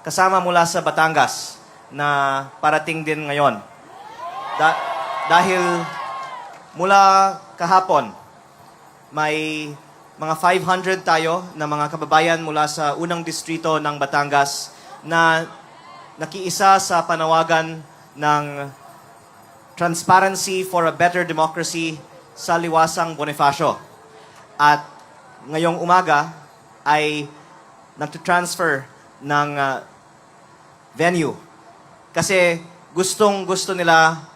kasama mula sa Batangas na parating din ngayon. Dahil mula kahapon, may mga 500 tayo na mga kababayan mula sa unang distrito ng Batangas na nakiisa sa panawagan ng Transparency for a Better Democracy sa Liwasang Bonifacio. At ngayong umaga ay nagtutransfer ng venue. Kasi gustong-gusto nila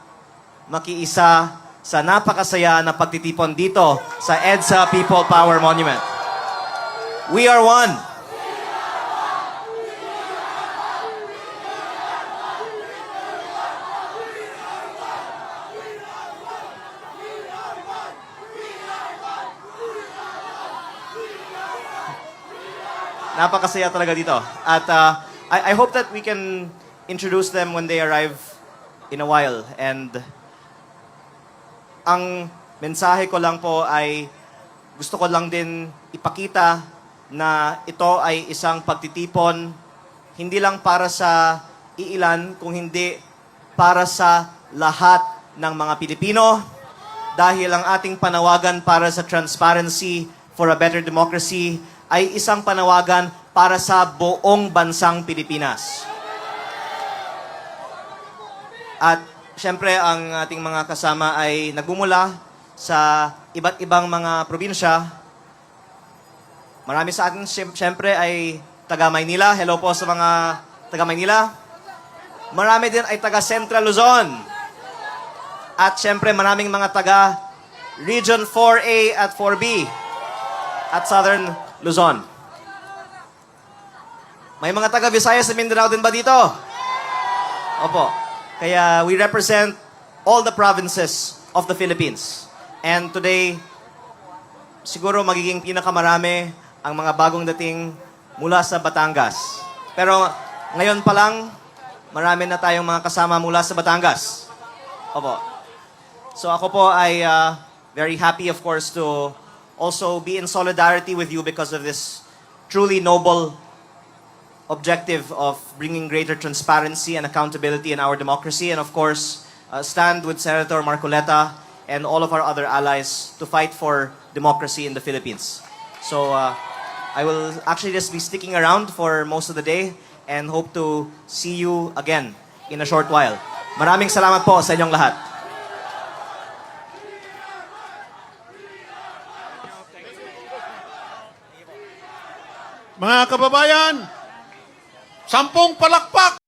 makiisa sa napakasaya na pagtitipon dito sa EDSA People Power Monument. We are one. Napakasaya talaga dito. At I hope that we can introduce them when they arrive in a while. And ang mensahe ko lang po ay gusto ko lang din ipakita na ito ay isang pagtitipon hindi lang para sa iilan, kung hindi para sa lahat ng mga Pilipino. Dahil ang ating panawagan para sa transparency for a better democracy ay isang panawagan para sa buong bansang Pilipinas. At syempre, ang ating mga kasama ay nagmumula sa iba't ibang mga probinsya. Marami sa atin syempre ay taga Maynila. Hello po sa mga taga Maynila. Marami din ay taga Central Luzon. At syempre, maraming mga taga Region 4A at 4B at Southern Luzon. May mga taga Visayas sa Mindanao din ba dito? Opo. Kaya we represent all the provinces of the Philippines. And today, siguro magiging pinakamarami ang mga bagong dating mula sa Batangas. Pero ngayon pa lang, marami na tayong mga kasama mula sa Batangas. Opo. So ako po ay very happy, of course, to also be in solidarity with you because of this truly noble objective of bringing greater transparency and accountability in our democracy, and of course, stand with Senator Marcoleta and all of our other allies to fight for democracy in the Philippines. So I will actually just be sticking around for most of the day and hope to see you again in a short while. Maraming salamat po sa inyong lahat. Mga kababayan, 10 palakpak!